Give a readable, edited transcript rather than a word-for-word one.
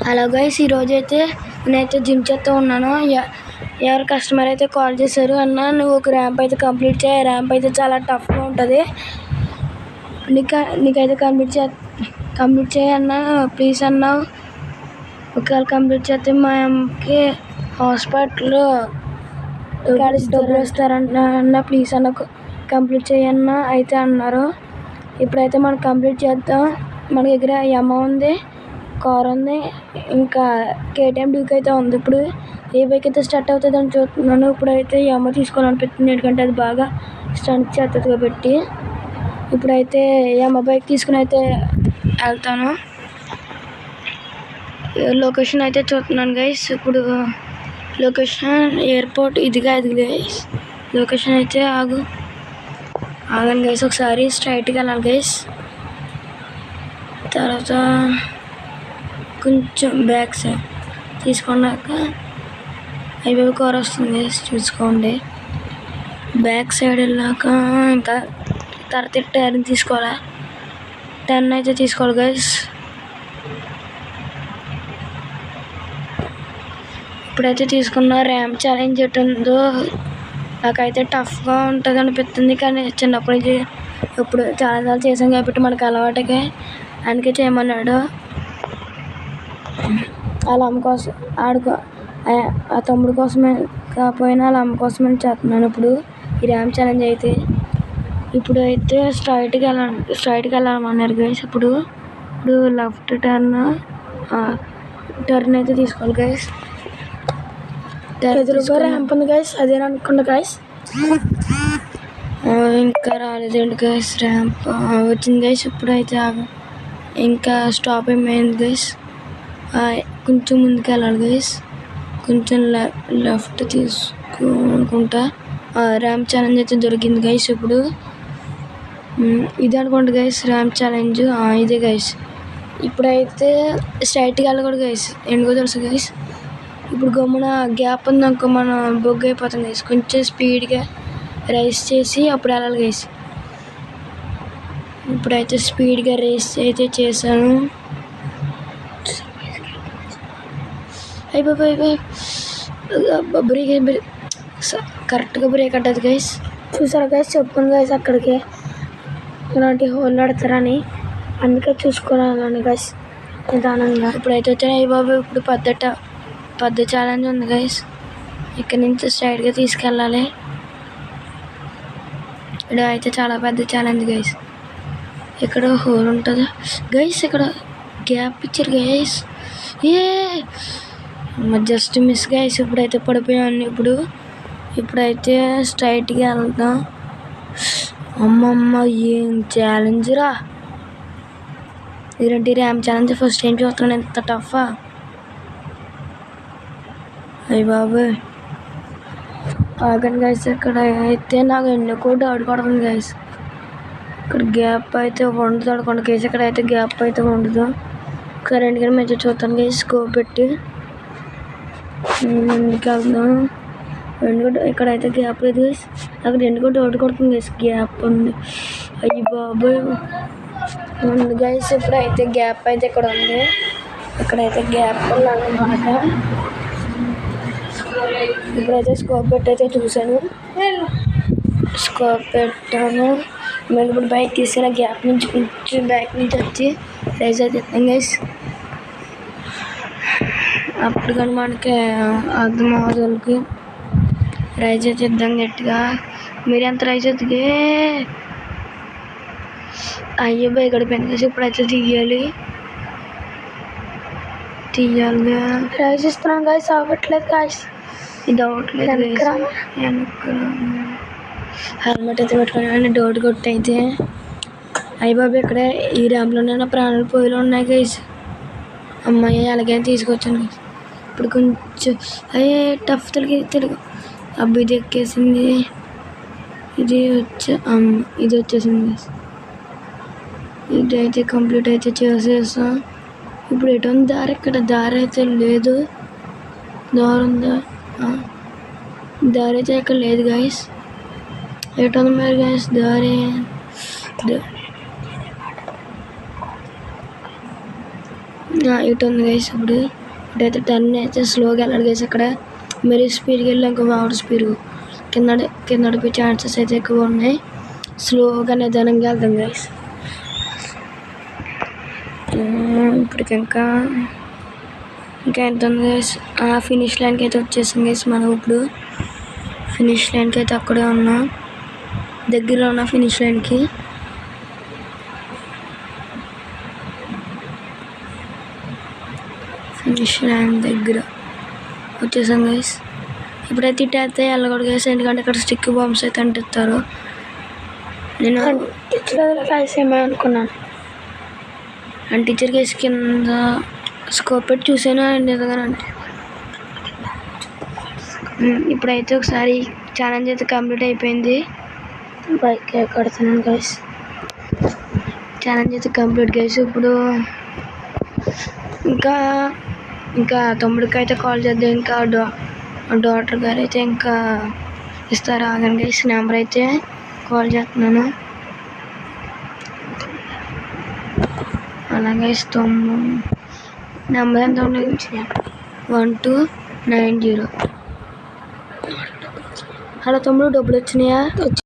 Hello guys, ఈరోజైతే నేనైతే gym చేస్తూ ఉన్నాను. ఎవరు కస్టమర్ అయితే కాల్ చేశారు, అన్న నువ్వు ఒక ర్యాంప్ అయితే కంప్లీట్ చేయి, ర్యాంప్ అయితే చాలా టఫ్గా ఉంటుంది, నీకైతే కంప్లీట్ చేయి అన్న ప్లీజ్ అన్న. ఒకవేళ కంప్లీట్ చేస్తే మా అమ్మకి హాస్పిటల్లో డబ్బులు వస్తారన్న, ప్లీజ్ అన్న కంప్లీట్ చేయన్న అయితే అన్నారు. ఇప్పుడైతే మనం కంప్లీట్ చేద్దాం. మన దగ్గర యమ ఉంది, కార్ ఉంది, ఇంకా కేటీఎం డ్యూక్ అయితే ఉంది. ఇప్పుడు ఏ బైక్ అయితే స్టార్ట్ అవుతుంది అని చూస్తున్నాను. ఇప్పుడైతే యమ తీసుకోవాలనిపిస్తుంది, ఎందుకంటే అది బాగా స్టంట్ చేస్తుంది కాబట్టి. ఇప్పుడైతే యమ బైక్ తీసుకుని అయితే వెళ్తాను. లొకేషన్ అయితే చూస్తున్నాను గైస్. ఇప్పుడు లొకేషన్ ఎయిర్పోర్ట్ ఇదిగా ఇది గైస్. లొకేషన్ అయితే ఆగండి గైస్, ఒకసారి స్ట్రైట్గా వెళ్ళాలి గైస్. తర్వాత కొంచెం బ్యాక్ సైడ్ తీసుకున్నాక హైవే కార్ వస్తుంది గైస్, చూసుకోండి. బ్యాక్ సైడ్ వెళ్ళాక ఇంకా తర్వాత టర్న్ తీసుకోవాలి, టర్న్ అయితే తీసుకోవాలి గైస్. ఇప్పుడైతే తీసుకున్న ర్యాంప్ ఛాలెంజ్ ఎటు ఉందో నాకైతే టఫ్గా ఉంటుంది అనిపిస్తుంది, కానీ చిన్నప్పటి నుంచి ఇప్పుడు చాలాసార్లు చేసాం కాబట్టి మనకు అలవాటుగా అందుకే చేయమన్నాడు. వాళ్ళ అమ్మ కోసం ఆ తమ్ముడు కోసమే కాకపోయినా వాళ్ళ అమ్మ కోసమే చేస్తున్నాను ఇప్పుడు ఈ ర్యాంప్ ఛాలెంజ్ అయితే. ఇప్పుడు అయితే స్ట్రైట్గా వెళ్ళామన్నారు గైస్. ఇప్పుడు లెఫ్ట్ టర్న్ అయితే తీసుకోవాలి గైస్. ఎదురుగా ర్యాంప్ ఉంది గైస్, అదేననుకున్నా గైస్. ఇంకా రాలేదండి గైస్ ర్యాంప్, వచ్చింది గైస్. ఇప్పుడైతే ఇంకా స్టాప్ ఏమైంది గైస్. కొంచెం ముందుకు వెళ్ళాలి గైస్, కొంచెం లెఫ్ట్ తీసుకుంటా. ర్యాంప్ ఛాలెంజ్ అయితే దొరికింది గైస్. ఇప్పుడు ఇది అనుకోండి గైస్ ర్యాంప్ ఛాలెంజ్, ఇదే గైస్. ఇప్పుడైతే స్ట్రైట్గా వెళ్ళకూడదు గైస్, ఎందుకో తెలుసు గైస్. ఇప్పుడు గమ్మున గ్యాప్ ఉందనుకో మనం బొగ్గు అయిపోతాం గైస్. కొంచెం స్పీడ్గా రైస్ చేసి అప్పుడు వెళ్ళాలి గైస్. ఇప్పుడైతే స్పీడ్గా రేస్ అయితే చేశాను. బ్రేక్ కరెక్ట్గా బ్రేక్ అంటది గైస్. చూసారా గైస్, చెప్పుకోండి గైస్ అక్కడికి ఇలాంటి హోల్ ఆడతారని, అందుకే చూసుకోవాలని గైస్ నిదానంగా. ఇప్పుడైతే వచ్చాయి బాబు. ఇప్పుడు పెద్ద ఛాలెంజ్ ఉంది గైస్, ఇక్కడ నుంచి స్ట్రైట్గా తీసుకెళ్ళాలి. ఇక్కడ అయితే చాలా పెద్ద ఛాలెంజ్ గైస్. ఇక్కడ హోల్ ఉంటుంది గైస్, ఇక్కడ గ్యాప్ ఇచ్చారు గైస్. Just miss guys. ఇప్పుడైతే పడిపోయాను. ఇప్పుడైతే స్ట్రైట్గా వెళ్తాం. అమ్మమ్మ ఏం ఛాలెంజ్ రా ఇలాంటి ర్యాంప్ ఛాలెంజ్ ఫస్ట్ టైం చూస్తున్నాను, ఎంత టఫా. అయ్య బాబు ఆగండి గైస్. ఇక్కడ అయితే నాకు ఎందుకో డౌట్ కొడుతుంది గైస్. ఇక్కడ గ్యాప్ అయితే ఉండదు అనుకోండి గైస్, ఇక్కడ అయితే గ్యాప్ అయితే ఉండదు. ఒకసారి ఎందుకని మంచిగా చూస్తాను గైస్, స్కోప్ పెట్టి ఎందుకు వెళ్దాం. ఇక్కడైతే గ్యాప్ లేదు గైస్, అక్కడ ఎందుకో డౌట్ కొడుతుంది గైస్, గ్యాప్ ఉంది. అయ్యి బాబు ఉంది గైస్. ఇప్పుడైతే గ్యాప్ అయితే ఇక్కడ ఉంది, ఇక్కడైతే గ్యాప్ ఉందన్నమాట. ఇప్పుడైతే స్కోప్ పెట్టి అయితే చూశాను, స్కోప్ పెట్టాను. మళ్ళీ ఇప్పుడు బైక్ తీసుకున్న గ్యాప్ నుంచి కొంచెం బ్యాక్ నుంచి వచ్చి రైజ్ అయితే ఇస్తాం గైస్. అప్పుడు కానీ మనకి అర్థం అవ్వదు, రైజ్ అయితే ఇద్దాం గట్టిగా. మీరు ఎంత రైజ్ అవుతుంది. అయ్యో బైక్ గడిపోయింది గైస్. ఇప్పుడైతే తీయాలిగా రైజ్ ఇస్తున్నాం గైస్. అవ్వట్లేదు గైస్, ఇది అవ్వట్లేదు హెల్మెట్ అయితే పెట్టుకుని డోర్ కొట్టి అయితే అయ్య బాబు ఇక్కడ ఈ ర్యాంప్లోనే నా ప్రాణాలు పోయిలో ఉన్నాయి గైస్. అమ్మాయి అలాగే తీసుకొచ్చాను గైస్. ఇప్పుడు కొంచెం టఫ్ తెలుగు అబ్బు ఇది ఎక్కేసింది, ఇది వచ్చేసింది గైస్. ఇది అయితే కంప్లీట్ అయితే చేసేసాం. ఇప్పుడు ఎటు ఉంది దారి, ఇక్కడ దారి అయితే లేదు, దారి ఉందా, దారి అయితే ఇక్కడ లేదు గైస్. ఎటు ఉంది మరి గైస్ దారి. ఇటు ఉంది గైస్. ఇప్పుడైతే 10 అయితే స్లోగా వెళ్ళాలి గైస్. అక్కడ మరీ స్పీడ్కి వెళ్ళి ఇంకా ఓవర్ స్పీడ్ కింద పడిపోయే ఛాన్సెస్ అయితే ఎక్కువ ఉన్నాయి. స్లోగా నిదానంగా వెళ్తాం గైస్. ఇప్పటికి ఇంకా ఎంత ఉంది గైస్. ఫినిష్ లైన్కి అయితే వచ్చేసాం గైస్. మనం ఇప్పుడు ఫినిష్ లైన్కి అయితే అక్కడే ఉన్నాం, దగ్గరలో ఉన్న ఫినిష్ లైన్కి. ఫినిష్ లైన్ దగ్గర వచ్చేసాం గైస్. ఇప్పుడైతే ఇటు అయితే వెళ్ళకూడదు గైస్, ఎందుకంటే ఇక్కడ స్టిక్ బాంబ్స్ అయితే అంటిస్తారు. నేను అనుకున్నాను టీచర్ గైస్ కింద స్కోప్ పెట్టి చూసాను నిజంగానంటే. ఇప్పుడైతే ఒకసారి ఛాలెంజ్ అయితే కంప్లీట్ అయిపోయింది. బైక్ కడుతున్నాను గైస్. ఛాలెంజ్ అయితే కంప్లీట్ గైస్. ఇప్పుడు ఇంకా తమ్ముడికి అయితే కాల్ చేద్దాం. ఇంకా డాక్టర్ గారు అయితే ఇంకా ఇస్తారు. ఆగండి గైస్, నెంబర్ అయితే కాల్ చేస్తున్నాను. అలాగే నెంబర్ ఎంత ఉండదు, 1290. హలో తమ్ముడు, డబ్బులు వచ్చినాయా?